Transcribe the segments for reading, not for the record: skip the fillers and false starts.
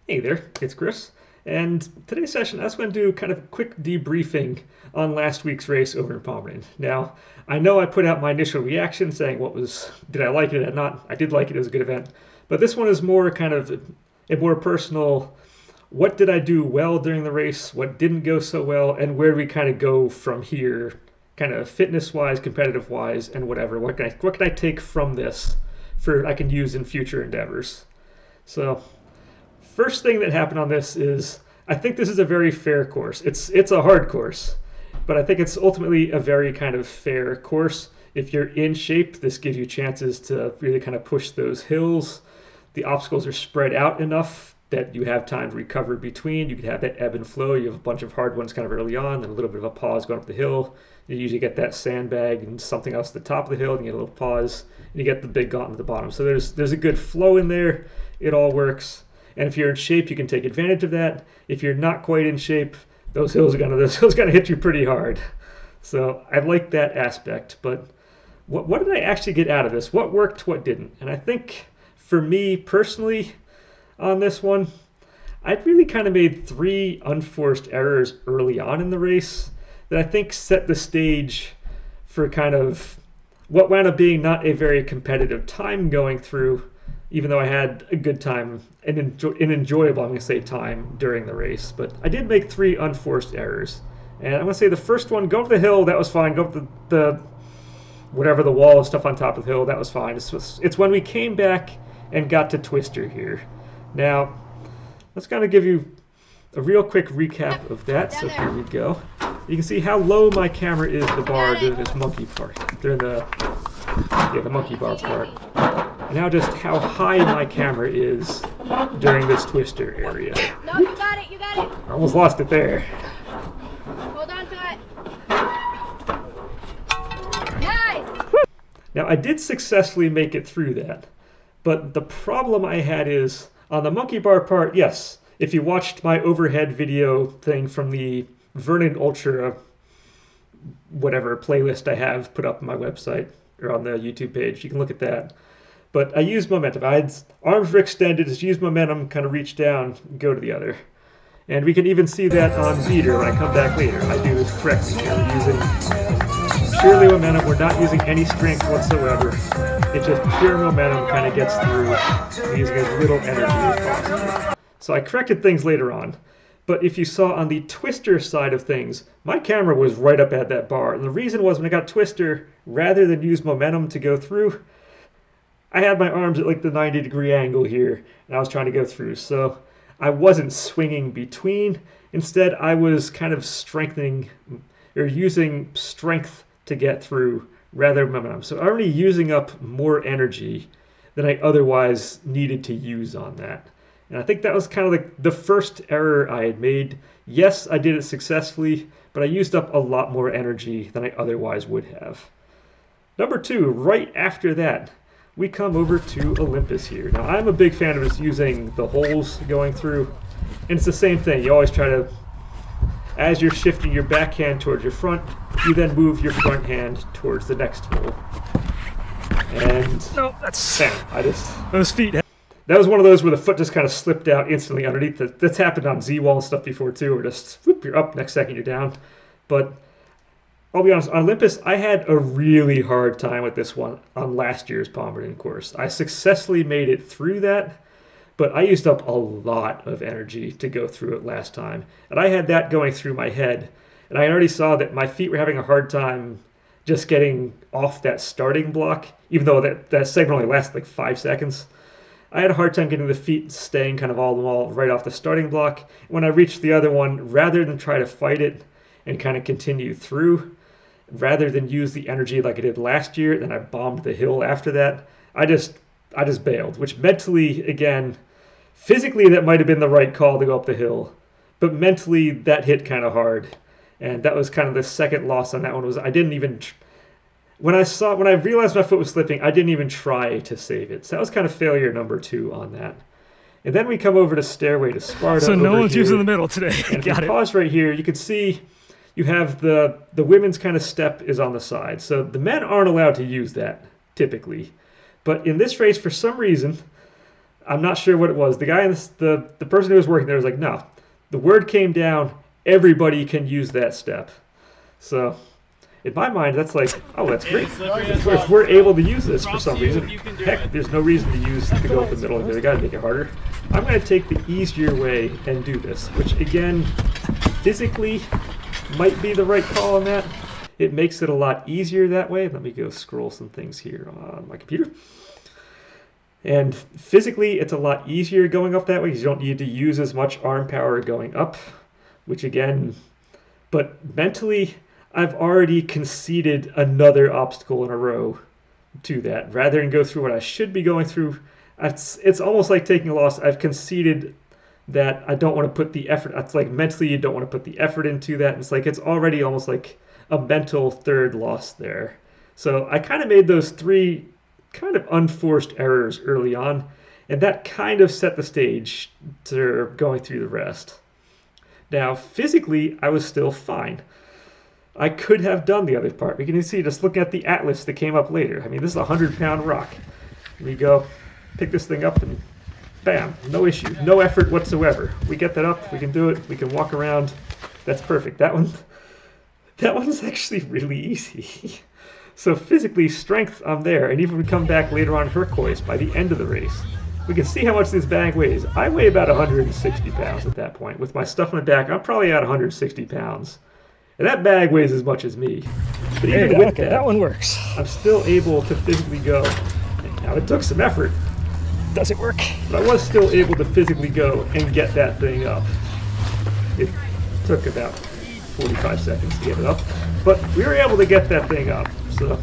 Hey there, it's Chris. And today's session, I was going to do kind of a quick debriefing on last week's race over in Palmerton. Now, I know I put out my initial reaction saying did I like it or not? I did like it, it was a good event. But this one is more kind of a more personal, what did I do well during the race? What didn't go so well? And where do we kind of go from here, kind of fitness-wise, competitive-wise, and whatever. What can I take from this I can use in future endeavors? So first thing that happened on this is I think this is a very fair course. It's a hard course, but I think it's ultimately a very kind of fair course. If you're in shape, this gives you chances to really kind of push those hills. The obstacles are spread out enough that you have time to recover between. You can have that ebb and flow. You have a bunch of hard ones kind of early on, then a little bit of a pause going up the hill. You usually get that sandbag and something else at the top of the hill, and you get a little pause, and you get the big gauntlet at the bottom. So there's a good flow in there. It all works. And if you're in shape, you can take advantage of that. If you're not quite in shape, those hills are gonna hit you pretty hard. So I like that aspect. But what did I actually get out of this? What worked? What didn't? And I think for me personally, on this one, I really kind of made three unforced errors early on in the race that I think set the stage for kind of what wound up being not a very competitive time going through, even though I had a good time, an enjoyable, I'm going to say, time during the race. But I did make three unforced errors. And I'm going to say the first one, go up the hill, that was fine. Go up the whatever the wall and stuff on top of the hill, that was fine. It's when we came back and got to Twister here. Now, let's kind of give you a real quick recap of that. So here we go. You can see how low my camera is the bar during this monkey part, during the monkey bar part. And now just how high my camera is during this twister area. No, you got it, you got it. I almost lost it there. Hold on to it. Nice. Now I did successfully make it through that, but the problem I had is on the monkey bar part, yes, if you watched my overhead video thing from the Vernon Ultra whatever playlist I have put up on my website or on the YouTube page, you can look at that. But I used momentum. Arms were extended, just used momentum, kind of reach down, go to the other. And we can even see that on Beater when I come back later. I do this correctly here. We're using purely momentum. We're not using any strength whatsoever. It's just pure momentum kind of gets through using as little energy as possible. So I corrected things later on. But if you saw on the twister side of things, my camera was right up at that bar. And the reason was when I got twister, rather than use momentum to go through, I had my arms at like the 90-degree angle here, and I was trying to go through. So I wasn't swinging between. Instead, I was kind of strengthening or using strength to get through rather than momentum. So already using up more energy than I otherwise needed to use on that. And I think that was kind of like the first error I had made. Yes, I did it successfully, but I used up a lot more energy than I otherwise would have. Number two, right after that, we come over to Olympus here. Now, I'm a big fan of just using the holes going through, and it's the same thing. You always try to, as you're shifting your backhand towards your front, you then move your front hand towards the next hole. And no, that's those feet. That was one of those where the foot just kind of slipped out instantly underneath. That's happened on Z-Wall and stuff before too, where just whoop, you're up, next second you're down. But I'll be honest, on Olympus, I had a really hard time with this one on last year's Palmerton course. I successfully made it through that, but I used up a lot of energy to go through it last time. And I had that going through my head, and I already saw that my feet were having a hard time just getting off that starting block, even though that segment only lasted like 5 seconds. I had a hard time getting the feet staying kind of all in all right off the starting block. When I reached the other one, rather than try to fight it and kind of continue through, rather than use the energy like I did last year, then I bombed the hill after that. I just bailed, which mentally, again, physically that might have been the right call to go up the hill, but mentally that hit kind of hard. And that was kind of the second loss on that one. Was I didn't even when I realized my foot was slipping, I didn't even try to save it. So that was kind of failure number two on that. And then we come over to Stairway to Sparta. So no one's using the middle today. And if you pause right here, you can see you have the women's kind of step is on the side. So the men aren't allowed to use that typically. But in this race, for some reason, I'm not sure what it was. The guy, the person who was working there was like, no, the word came down. Everybody can use that step. So in my mind, that's like, oh, that's great. If we're able to use this for some reason, heck, there's no reason to go up the middle here. They got to make it harder. I'm going to take the easier way and do this, which again, physically might be the right call on that. It makes it a lot easier that way. Let me go scroll some things here on my computer. And physically, it's a lot easier going up that way because you don't need to use as much arm power going up, which again, but mentally, I've already conceded another obstacle in a row to that. Rather than go through what I should be going through, it's almost like taking a loss. I've conceded that I don't want to put the effort. It's like mentally you don't want to put the effort into that. It's like it's already almost like a mental third loss there. So I kind of made those three kind of unforced errors early on, and that kind of set the stage to going through the rest. Now, physically, I was still fine. I could have done the other part. We can see just looking at the atlas that came up later. I mean, this is a 100-pound rock. We go pick this thing up and bam, no issue, no effort whatsoever. We get that up, we can do it, we can walk around. That's perfect. That one's actually really easy. So physically, strength, I'm there. And even when we come back later on turquoise by the end of the race, we can see how much this bag weighs. I weigh about 160 pounds at that point. With my stuff on the back, I'm probably at 160 pounds. And that bag weighs as much as me. But even with that one works. I'm still able to physically go. Now, it took some effort. Does it work? But I was still able to physically go and get that thing up. It took about 45 seconds to get it up. But we were able to get that thing up. So, all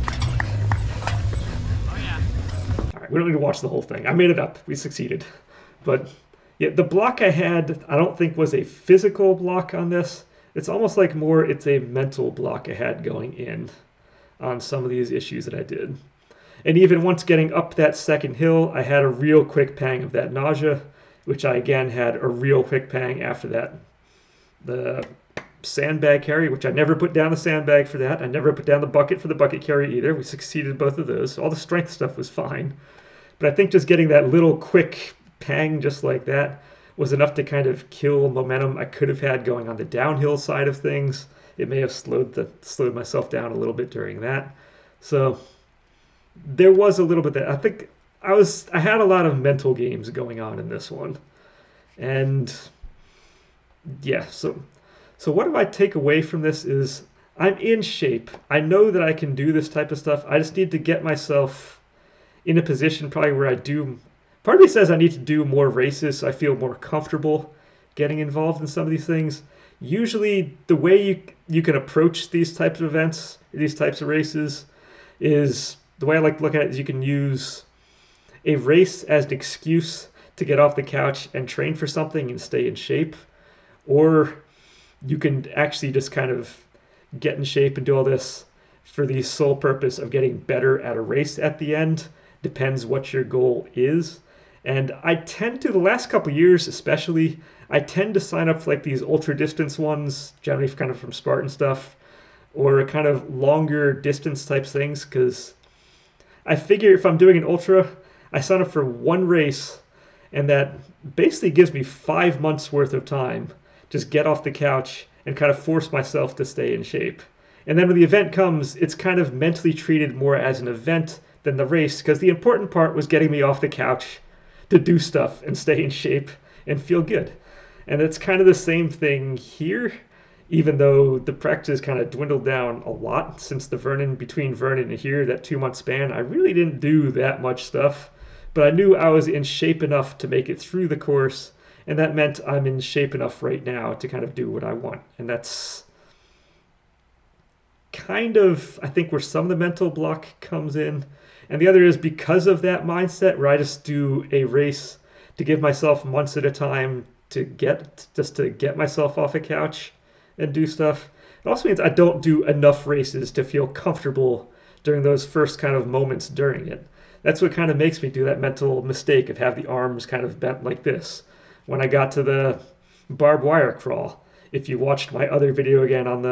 right, we don't need to watch the whole thing. I made it up. We succeeded. But yeah, the block I had, I don't think was a physical block on this. It's almost like more it's a mental block I had going in on some of these issues that I did. And even once getting up that second hill, I had a real quick pang of that nausea, which I again had a real quick pang after that. The sandbag carry, which I never put down the sandbag for that. I never put down the bucket for the bucket carry either. We succeeded both of those. All the strength stuff was fine. But I think just getting that little quick pang just like that was enough to kind of kill momentum I could have had going on the downhill side of things. It may have slowed myself down a little bit during that. So there was a little bit that I think I had a lot of mental games going on in this one. And yeah, so what do I take away from this is I'm in shape. I know that I can do this type of stuff. I just need to get myself in a position probably where I do. Part of me says I need to do more races so I feel more comfortable getting involved in some of these things. Usually the way you can approach these types of events, these types of races, is the way I like to look at it is you can use a race as an excuse to get off the couch and train for something and stay in shape. Or you can actually just kind of get in shape and do all this for the sole purpose of getting better at a race at the end. Depends what your goal is. And I tend to, the last couple of years especially, I tend to sign up for like these ultra distance ones, generally kind of from Spartan stuff, or kind of longer distance types things, because I figure if I'm doing an ultra, I sign up for one race, and that basically gives me 5 months worth of time. Just get off the couch and kind of force myself to stay in shape. And then when the event comes, it's kind of mentally treated more as an event than the race, because the important part was getting me off the couch to do stuff and stay in shape and feel good. And it's kind of the same thing here, even though the practice kind of dwindled down a lot since between Vernon and here, that 2-month span. I really didn't do that much stuff, but I knew I was in shape enough to make it through the course, and that meant I'm in shape enough right now to kind of do what I want. And that's kind of, I think, where some of the mental block comes in. And the other is because of that mindset where I just do a race to give myself months at a time to get myself off a couch and do stuff. It also means I don't do enough races to feel comfortable during those first kind of moments during it. That's what kind of makes me do that mental mistake of have the arms kind of bent like this. When I got to the barbed wire crawl, if you watched my other video again on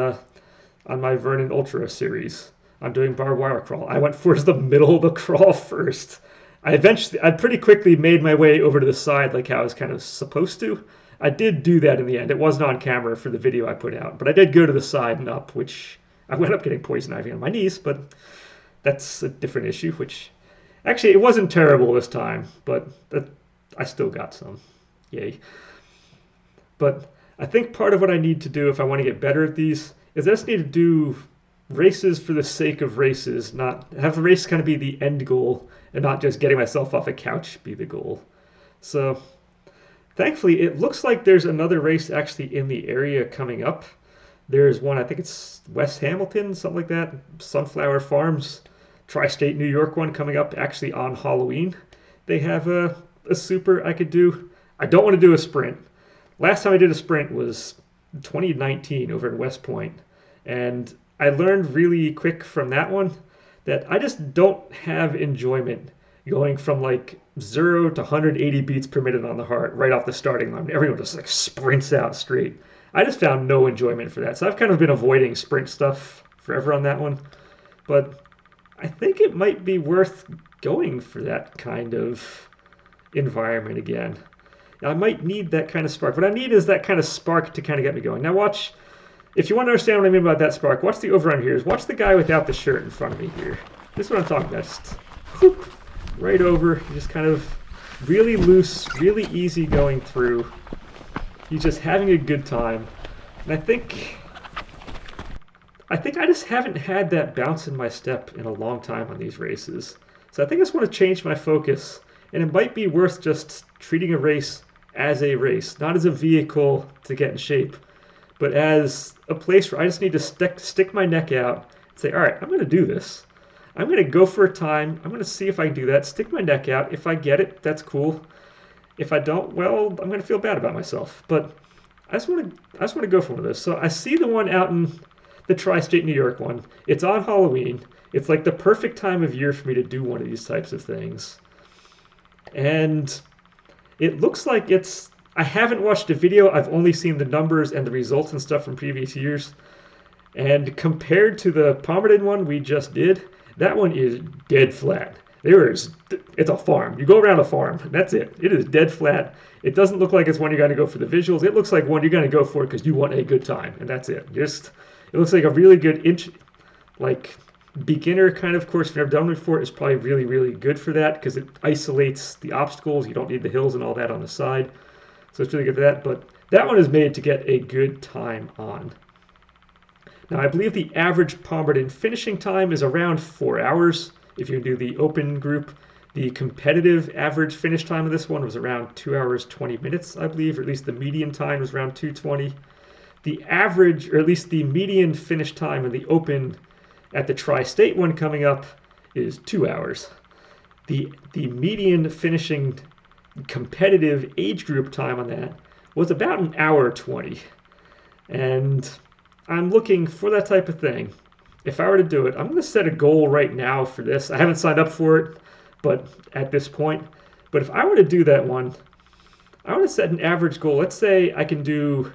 my Vernon Ultra series, I'm doing barbed wire crawl. I went towards the middle of the crawl first. I pretty quickly made my way over to the side like how I was kind of supposed to. I did do that in the end. It wasn't on camera for the video I put out, but I did go to the side and up, which I wound up getting poison ivy on my knees, but that's a different issue, which actually it wasn't terrible this time, but I still got some. Yay. But I think part of what I need to do if I want to get better at these is I just need to do races for the sake of races, not have the race kind of be the end goal and not just getting myself off a couch be the goal. So thankfully, it looks like there's another race actually in the area coming up. There's one, I think it's West Hamilton, something like that, Sunflower Farms, Tri-State New York one coming up actually on Halloween. They have a super I could do. I don't want to do a sprint. Last time I did a sprint was 2019 over in West Point, and I learned really quick from that one that I just don't have enjoyment going from like 0 to 180 beats per minute on the heart right off the starting line. Everyone just like sprints out straight. I just found no enjoyment for that. So I've kind of been avoiding sprint stuff forever on that one. But I think it might be worth going for that kind of environment again. I might need that kind of spark. What I need is that kind of spark to kind of get me going. Now watch, if you want to understand what I mean about that spark, watch the over on here. Watch the guy without the shirt in front of me here. This is what I'm talking about. Just whoop, right over. Just kind of really loose, really easy going through. He's just having a good time. And I think I just haven't had that bounce in my step in a long time on these races. So I think I just want to change my focus. And it might be worth just treating a race as a race, not as a vehicle to get in shape, but as a place where I just need to stick my neck out and say, all right, I'm going to do this. I'm going to go for a time. I'm going to see if I can do that. Stick my neck out. If I get it, that's cool. If I don't, well, I'm going to feel bad about myself. But I just want to go for one of those. So I see the one out in the Tri-State New York one. It's on Halloween. It's like the perfect time of year for me to do one of these types of things. And it looks like I haven't watched a video. I've only seen the numbers and the results and stuff from previous years. And compared to the Palmerton one we just did, that one is dead flat. It's a farm. You go around a farm. That's it. It is dead flat. It doesn't look like it's one you're going to go for the visuals. It looks like one you're going to go for because you want a good time, and that's it. It looks like a really good beginner kind of course. If you've never done it before, it's probably really, really good for that because it isolates the obstacles. You don't need the hills and all that on the side. So it's really good for that. But that one is made to get a good time on. Now, I believe the average Palmerton finishing time is around 4 hours if you do the open group. The competitive average finish time of this one was around 2 hours, 20 minutes, I believe, or at least the median time was around 2:20. The average, or at least the median finish time in the open at the Tri-State one coming up is 2 hours. The median finishing competitive age group time on that was about 1 hour 20. And I'm looking for that type of thing. If I were to do it, I'm going to set a goal right now for this. I haven't signed up for it, but at this point. But if I were to do that one, I want to set an average goal. Let's say I can do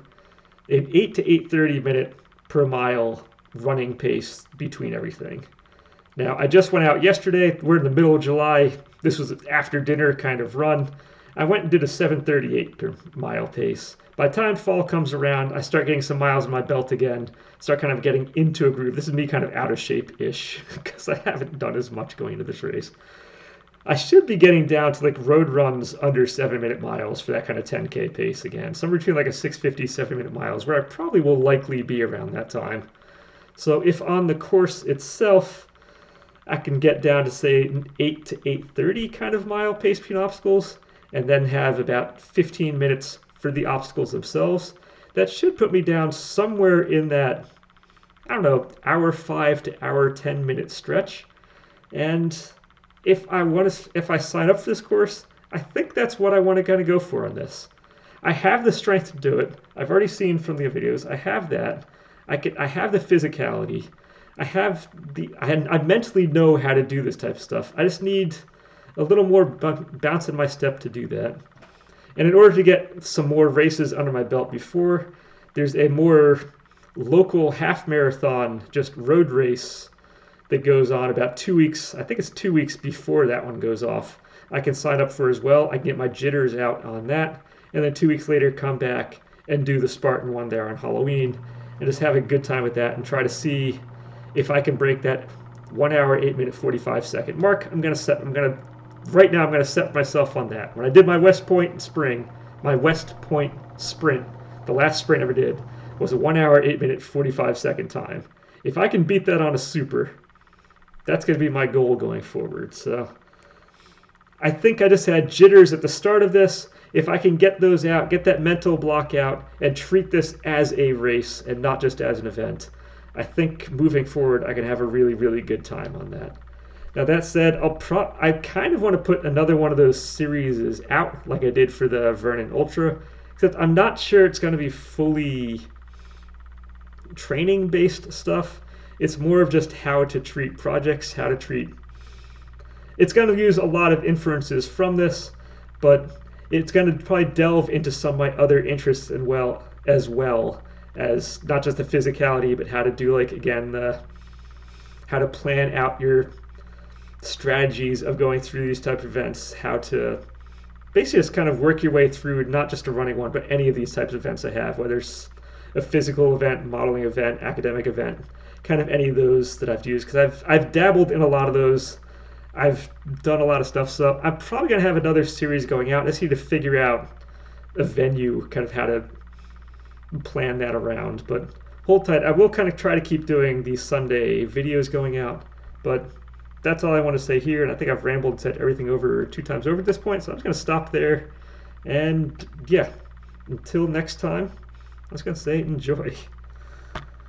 an 8 to 8:30 minute per mile running pace between everything. Now, I just went out yesterday. We're in the middle of July. This was an after dinner kind of run. I went and did a 7:38 per mile pace. By the time fall comes around, I start getting some miles in my belt again, start kind of getting into a groove. This is me kind of out of shape-ish because I haven't done as much going into this race. I should be getting down to like road runs under 7-minute miles for that kind of 10K pace again. Somewhere between like a 6:50, 7-minute miles, where I probably will likely be around that time. So if on the course itself, I can get down to say an 8 to 8:30 kind of mile pace between obstacles, and then have about 15 minutes for the obstacles themselves, that should put me down somewhere in that, I don't know, hour 5 to hour 10 minute stretch. And if I sign up for this course, I think that's what I want to kind of go for on this. I have the strength to do it. I've already seen from the videos. I have that. I have the physicality. I mentally know how to do this type of stuff. I just need a little more bounce in my step to do that. And in order to get some more races under my belt before, there's a more local half marathon, just road race that goes on about 2 weeks. I think it's 2 weeks before that one goes off. I can sign up for as well. I can get my jitters out on that, and then 2 weeks later come back and do the Spartan one there on Halloween, and just have a good time with that and try to see if I can break that 1 hour, 8 minute, 45 second mark. Right now I'm gonna set myself on that. When I did my West Point spring, my West Point sprint, the last sprint I ever did, was a 1 hour, 8 minute, 45 second time. If I can beat that on a super, that's gonna be my goal going forward. So I think I just had jitters at the start of this. If I can get those out, get that mental block out, and treat this as a race and not just as an event, I think moving forward I can have a really, really good time on that. Now that said, I kind of want to put another one of those series out like I did for the Vernon Ultra, except I'm not sure it's going to be fully training-based stuff. It's more of just how to treat projects, how to treat... It's going to use a lot of inferences from this, but it's going to probably delve into some of my other interests as well as not just the physicality, but how to do, like, again, how to plan out your strategies of going through these type of events, how to basically just kind of work your way through not just a running one, but any of these types of events I have, whether it's a physical event, modeling event, academic event, kind of any of those that I've used, because I've dabbled in a lot of those. I've done a lot of stuff, so I'm probably going to have another series going out. I just need to figure out a venue, kind of how to plan that around, but hold tight. I will kind of try to keep doing these Sunday videos going out, but that's all I want to say here, and I think I've rambled and said everything over 2 times over at this point, so I'm just going to stop there, and yeah, until next time, I was going to say enjoy.